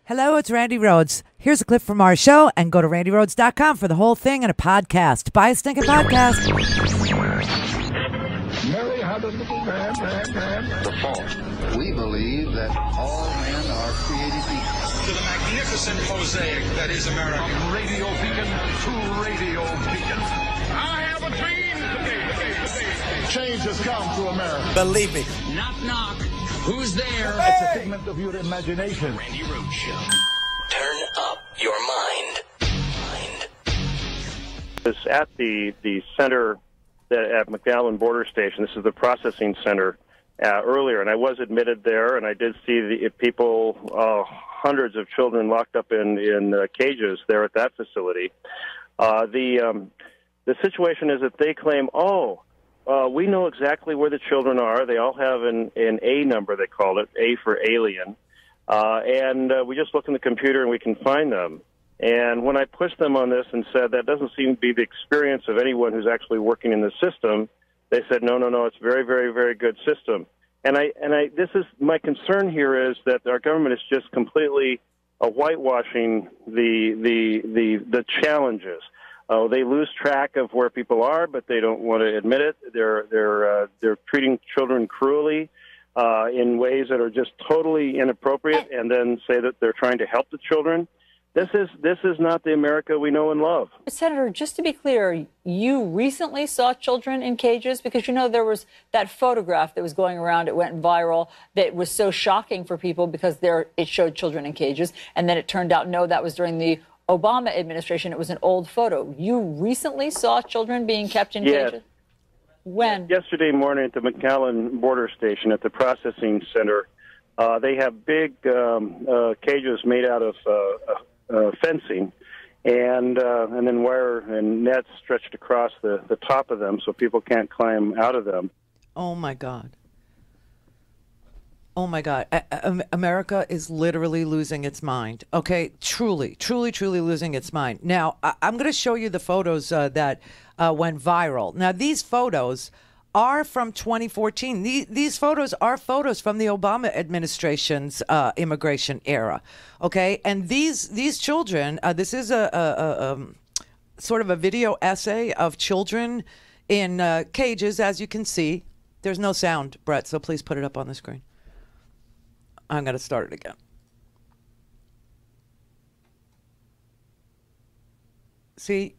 Hello, it's Randi Rhodes. Here's a clip from our show, and go to randirhodes.com for the whole thing and a podcast. Buy a stinking podcast. Mary had a little man. The fall. We believe that all men are created equal. To the magnificent mosaic that is America. From radio beacon to radio beacon. I have a dream today. Change has come to America. Believe me. Knock, knock. Who's there? It's a figment of your imagination. Randi Rhodes Show. Turn up your mind. It's at the center at McAllen Border Station. This is the processing center earlier, and I was admitted there, and I did see the people, hundreds of children locked up in cages there at that facility. The situation is that they claim, we know exactly where the children are. They all have an A number, they call it, A for alien. And we just look in the computer and we can find them. And when I pushed them on this and said that doesn't seem to be the experience of anyone who's actually working in the system, they said, no, it's a very, very, very good system. And this is my concern here is that our government is just completely whitewashing the challenges. They lose track of where people are, but they don't want to admit it. They're treating children cruelly in ways that are just totally inappropriate, and then say that they're trying to help the children. This is not the America we know and love. Senator, just to be clear, you recently saw children in cages because there was that photograph that was going around. It went viral. That was so shocking for people because it showed children in cages, and then it turned out no, that was during the Obama administration. It was an old photo. You recently saw children being kept in cages? When? Yesterday morning at the McAllen Border Station at the processing center. They have big cages made out of fencing and then wire and nets stretched across the top of them so people can't climb out of them. Oh, my God. Oh, my God. America is literally losing its mind. Okay, truly losing its mind. Now, I'm going to show you the photos that went viral. Now, these photos are from 2014. These photos are photos from the Obama administration's immigration era. Okay, and these children, this is a sort of a video essay of children in cages, as you can see. There's no sound, Brett, so please put it up on the screen. I'm going to start it again. See,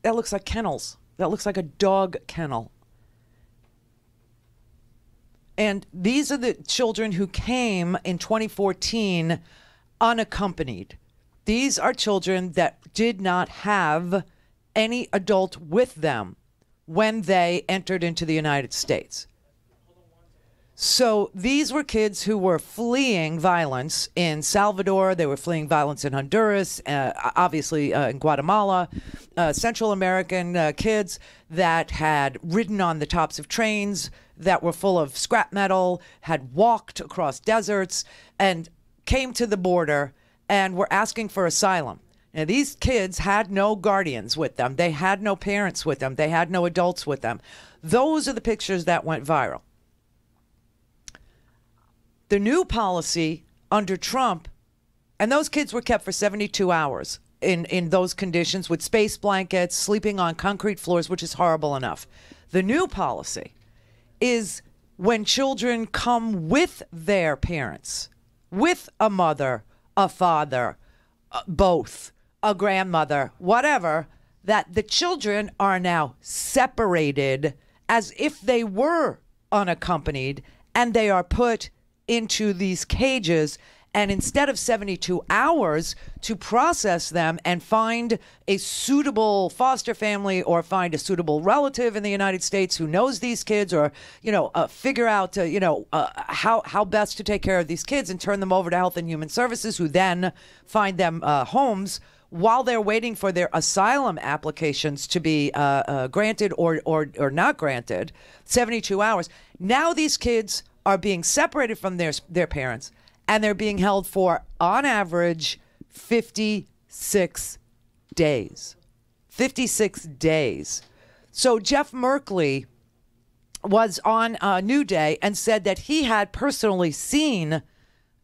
that looks like kennels. That looks like a dog kennel. And these are the children who came in 2014 unaccompanied. These are children that did not have any adult with them when they entered into the United States. So these were kids who were fleeing violence in Salvador. They were fleeing violence in Honduras, obviously in Guatemala, Central American kids that had ridden on the tops of trains that were full of scrap metal, had walked across deserts, and came to the border and were asking for asylum. Now, these kids had no guardians with them. They had no parents with them. They had no adults with them. Those are the pictures that went viral. The new policy under Trump, and those kids were kept for 72 hours in those conditions with space blankets, sleeping on concrete floors, which is horrible enough. The new policy is when children come with their parents, with a mother, a father, both, a grandmother, whatever, that the children are now separated as if they were unaccompanied, and they are put into these cages, and instead of 72 hours to process them and find a suitable foster family or find a suitable relative in the United States who knows these kids, or figure out how best to take care of these kids and turn them over to Health and Human Services, who then find them homes while they're waiting for their asylum applications to be granted or not granted, 72 hours. Now these kids are being separated from their parents, and they're being held for, on average, 56 days. 56 days. So Jeff Merkley was on New Day and said that he had personally seen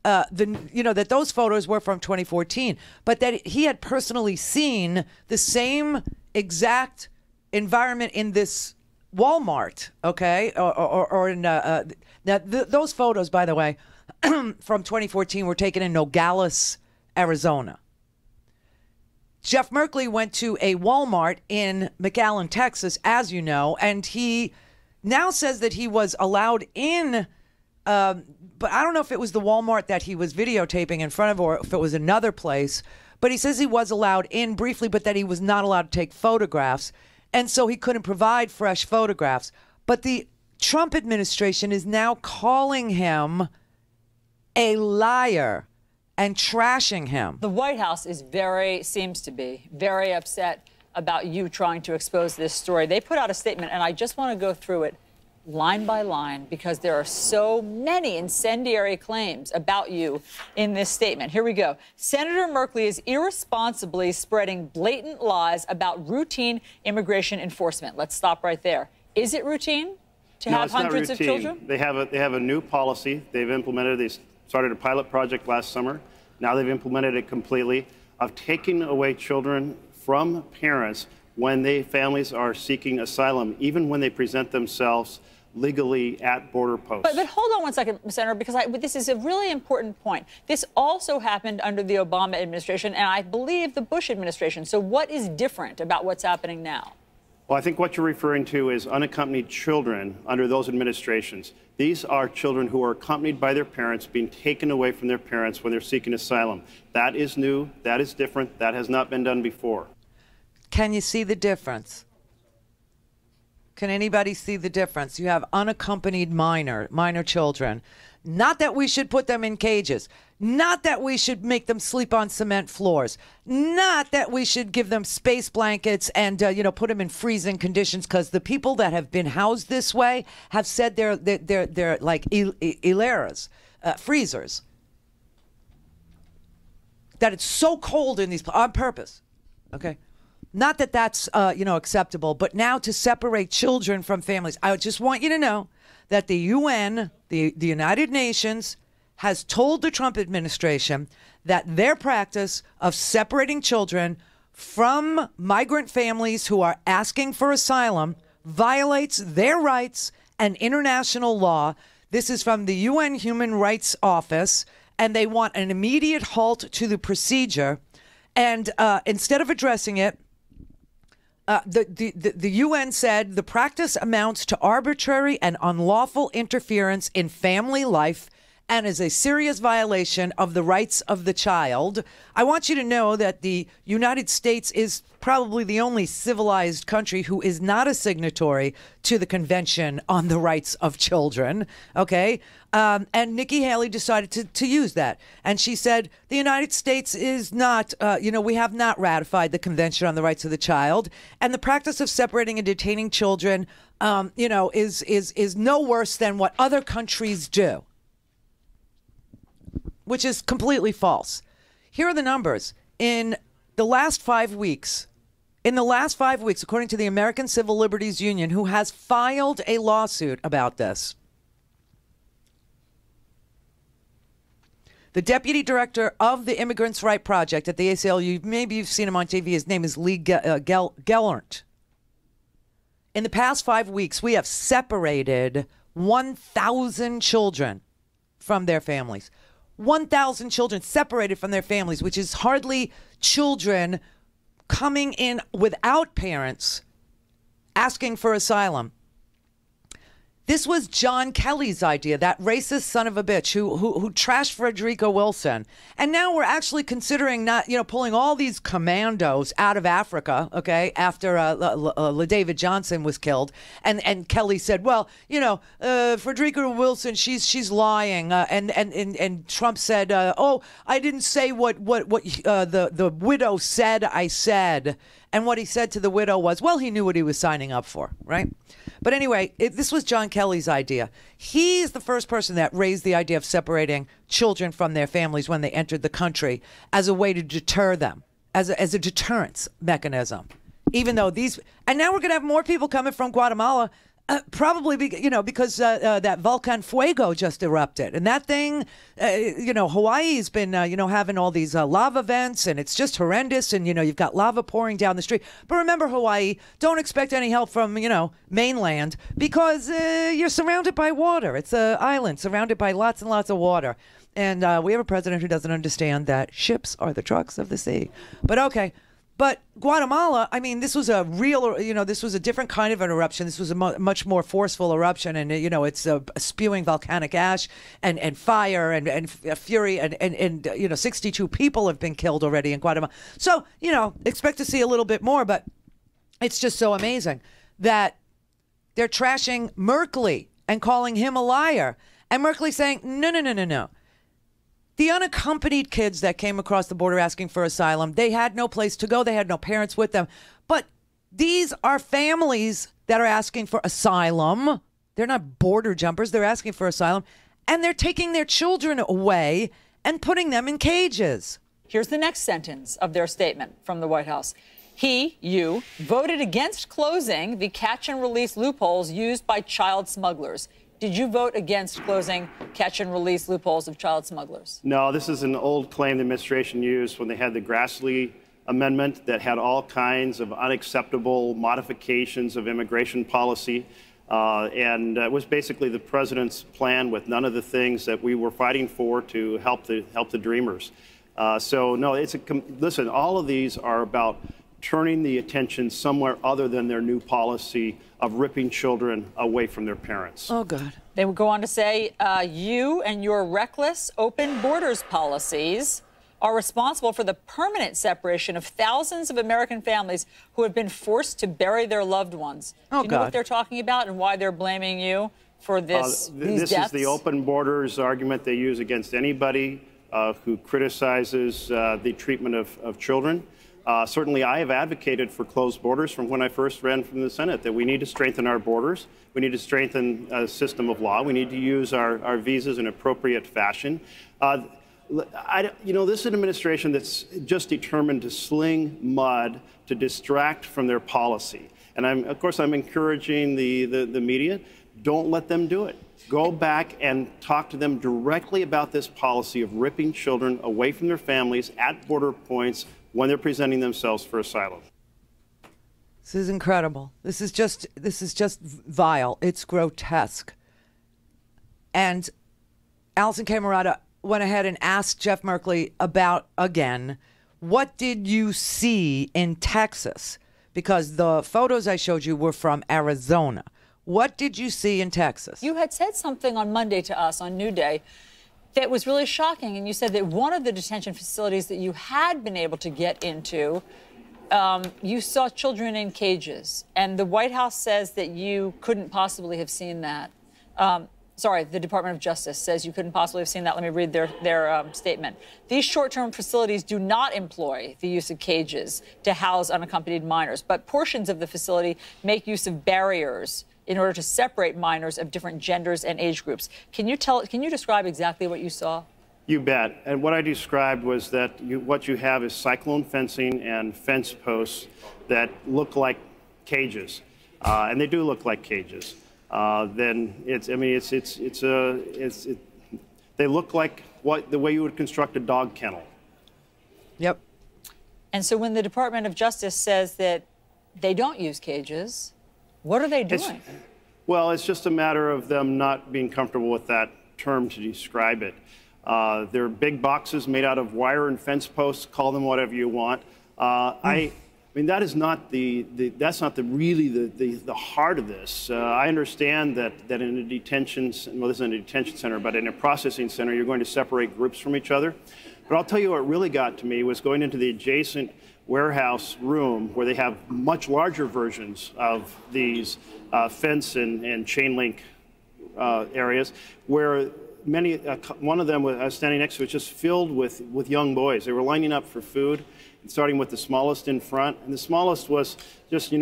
that those photos were from 2014, but that he had personally seen the same exact environment in this Walmart, okay, or in those photos, by the way, from 2014 were taken in Nogales, Arizona. Jeff Merkley went to a Walmart in McAllen, Texas, as you know, and he now says that he was allowed in, but I don't know if it was the Walmart that he was videotaping in front of or if it was another place, but he says he was allowed in briefly, but that he was not allowed to take photographs, and so he couldn't provide fresh photographs. But the Trump administration is now calling him a liar and trashing him. The White House is seems to be very upset about you trying to expose this story. They put out a statement, and I just want to go through it line by line because there are so many incendiary claims about you in this statement. Here we go. Senator Merkley is irresponsibly spreading blatant lies about routine immigration enforcement. Let's stop right there. Is it routine to have hundreds of children? They have a new policy they've implemented. They started a pilot project last summer. Now they've implemented it completely of taking away children from parents when families are seeking asylum, even when they present themselves legally at border posts. But hold on one second, Senator, because this is a really important point. This also happened under the Obama administration and I believe the Bush administration. So what is different about what's happening now? Well, I think what you're referring to is unaccompanied children under those administrations. These are children who are accompanied by their parents, being taken away from their parents when they're seeking asylum. That is new. That is different. That has not been done before. Can you see the difference? Can anybody see the difference? You have unaccompanied minor children. Not that we should put them in cages. Not that we should make them sleep on cement floors. Not that we should give them space blankets and, put them in freezing conditions, because the people that have been housed this way have said they're like hileras, freezers. That it's so cold in these, on purpose, okay? Not that that's, acceptable, but now to separate children from families. I just want you to know that the UN, the United Nations, has told the Trump administration that their practice of separating children from migrant families who are asking for asylum violates their rights and international law. This is from the UN Human Rights Office, and they want an immediate halt to the procedure. And instead of addressing it, the UN said the practice amounts to arbitrary and unlawful interference in family life and is a serious violation of the rights of the child. I want you to know that the United States is probably the only civilized country who is not a signatory to the Convention on the Rights of Children, okay? And Nikki Haley decided to use that. And she said, the United States is not, we have not ratified the Convention on the Rights of the Child. And the practice of separating and detaining children, is no worse than what other countries do, which is completely false. Here are the numbers. In the last 5 weeks, according to the American Civil Liberties Union, who has filed a lawsuit about this, the deputy director of the Immigrants' Right Project at the ACLU, maybe you've seen him on TV, his name is Lee Gellert. In the past 5 weeks, we have separated 1,000 children from their families. 1,000 children separated from their families, which is hardly children coming in without parents asking for asylum. This was John Kelly's idea, that racist son of a bitch who trashed Frederica Wilson. And now we're actually considering not, pulling all these commandos out of Africa, okay, after LaDavid Johnson was killed. And Kelly said, well, Frederica Wilson, she's lying. And Trump said, I didn't say what the widow said I said. And what he said to the widow was, well, he knew what he was signing up for, right? But anyway, this was John Kelly's idea. He's the first person that raised the idea of separating children from their families when they entered the country as a way to deter them, as a deterrence mechanism. Even though and now we're going to have more people coming from Guatemala Probably, because that Volcan Fuego just erupted. And that thing, Hawaii's been, having all these lava vents, and it's just horrendous. And, you've got lava pouring down the street. But remember, Hawaii, don't expect any help from, mainland, because you're surrounded by water. It's an island surrounded by lots and lots of water. And we have a president who doesn't understand that ships are the trucks of the sea. But okay. But Guatemala, I mean, this was a real, this was a different kind of an eruption. This was a much more forceful eruption. And, it's spewing volcanic ash and fire and fury. And 62 people have been killed already in Guatemala. So, expect to see a little bit more. But it's just so amazing that they're trashing Merkley and calling him a liar. And Merkley saying, no. The unaccompanied kids that came across the border asking for asylum, they had no place to go. They had no parents with them. But these are families that are asking for asylum. They're not border jumpers. They're asking for asylum. And they're taking their children away and putting them in cages. Here's the next sentence of their statement from the White House. You voted against closing the catch and release loopholes used by child smugglers. Did you vote against closing catch and release loopholes of child smugglers? No, this is an old claim the administration used when they had the Grassley Amendment that had all kinds of unacceptable modifications of immigration policy. And it was basically the president's plan with none of the things that we were fighting for to help the dreamers. So, no, listen, all of these are about turning the attention somewhere other than their new policy of ripping children away from their parents. Oh, God. They would go on to say, you and your reckless open borders policies are responsible for the permanent separation of thousands of American families who have been forced to bury their loved ones. Oh, Do you know what they're talking about and why they're blaming you for these This deaths? is the open borders argument they use against anybody who criticizes the treatment of children. Certainly, I have advocated for closed borders from when I first ran from the Senate, that we need to strengthen our borders. We need to strengthen a system of law. We need to use our visas in appropriate fashion. This is an administration that's just determined to sling mud to distract from their policy. And of course, I'm encouraging the media, don't let them do it. Go back and talk to them directly about this policy of ripping children away from their families at border points when they're presenting themselves for asylum. This is incredible. This is just vile. It's grotesque. And Allison Camerata went ahead and asked Jeff Merkley about, again, what did you see in Texas? Because the photos I showed you were from Arizona. What did you see in Texas? You had said something on Monday to us on New Day that was really shocking, and you said that one of the detention facilities that you had been able to get into, you saw children in cages, and the White House says that you couldn't possibly have seen that. Sorry, the Department of Justice says you couldn't possibly have seen that. Let me read their statement. These short-term facilities do not employ the use of cages to house unaccompanied minors, but portions of the facility make use of barriers in order to separate minors of different genders and age groups. Can you describe exactly what you saw? You bet. And what I described was that what you have is cyclone fencing and fence posts that look like cages, and they do look like cages. They look like the way you would construct a dog kennel. Yep. And so when the Department of Justice says that they don't use cages, what are they doing? It's just a matter of them not being comfortable with that term to describe it. They're big boxes made out of wire and fence posts. Call them whatever you want. I mean, that is not that's not really the heart of this. I understand that in a detention, well, this isn't a detention center, but in a processing center, you're going to separate groups from each other. But I'll tell you what really got to me was going into the adjacent warehouse room where they have much larger versions of these fence and chain link areas, where one of them I was standing next to was just filled with young boys. They were lining up for food, starting with the smallest in front, and the smallest was just,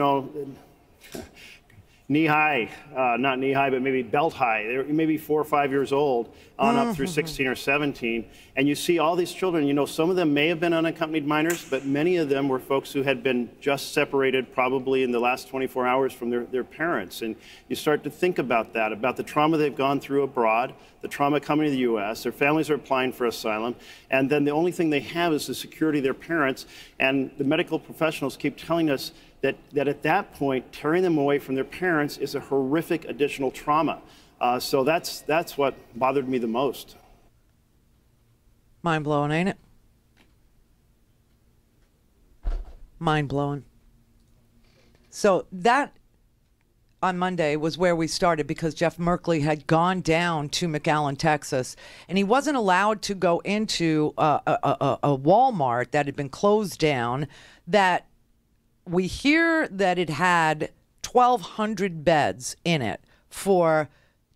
knee-high, not knee-high, but maybe belt-high. They're maybe 4 or 5 years old, on up through 16 or 17. And you see all these children, you know, some of them may have been unaccompanied minors, but many of them were folks who had been just separated probably in the last 24 hours from their parents. And you start to think about that, about the trauma they've gone through abroad, the trauma coming to the U.S., their families are applying for asylum, and then the only thing they have is the security of their parents. And the medical professionals keep telling us that at that point, tearing them away from their parents is a horrific additional trauma. So that's what bothered me the most. Mind blowing, ain't it? Mind blowing. So that on Monday was where we started, because Jeff Merkley had gone down to McAllen, Texas, and he wasn't allowed to go into a Walmart that had been closed down, that we hear that it had 1,200 beds in it for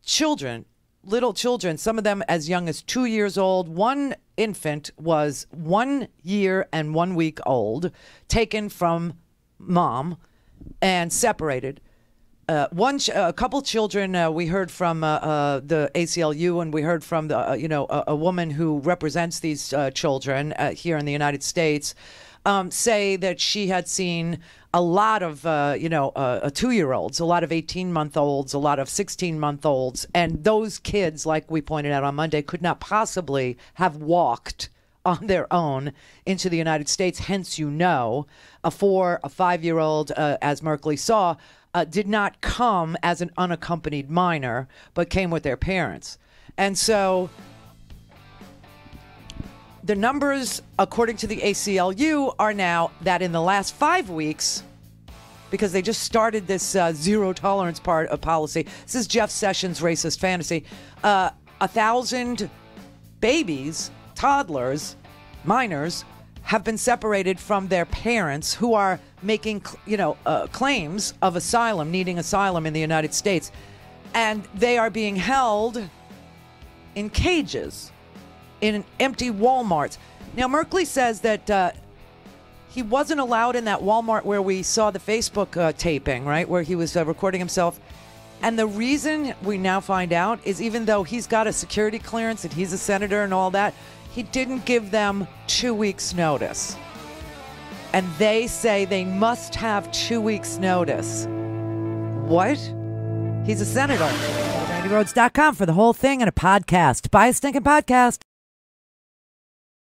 children, little children, some of them as young as 2 years old. One infant was 1 year and 1 week old, taken from mom and separated. A couple children we heard from the ACLU, and we heard from the a woman who represents these children here in the United States, say that she had seen a lot of 2-year-olds, a lot of 18-month-olds, a lot of 16-month-olds, and those kids, like we pointed out on Monday, could not possibly have walked on their own into the United States. Hence, a 4, a 5-year-old, as Merkley saw, did not come as an unaccompanied minor, but came with their parents. And so the numbers, according to the ACLU, are now that in the last 5 weeks, because they just started this zero tolerance part of policy. This is Jeff Sessions' racist fantasy. 1,000 babies, toddlers, minors, have been separated from their parents who are making, claims of asylum, needing asylum in the United States. And they are being held in cages in empty Walmarts. Now, Merkley says that he wasn't allowed in that Walmart where we saw the Facebook taping, right, where he was recording himself. And the reason we now find out is, even though he's got a security clearance and he's a senator and all that, he didn't give them 2 weeks' notice. And they say they must have 2 weeks' notice. What? He's a senator. RandiRhodes.com for the whole thing and a podcast. Buy a stinking podcast.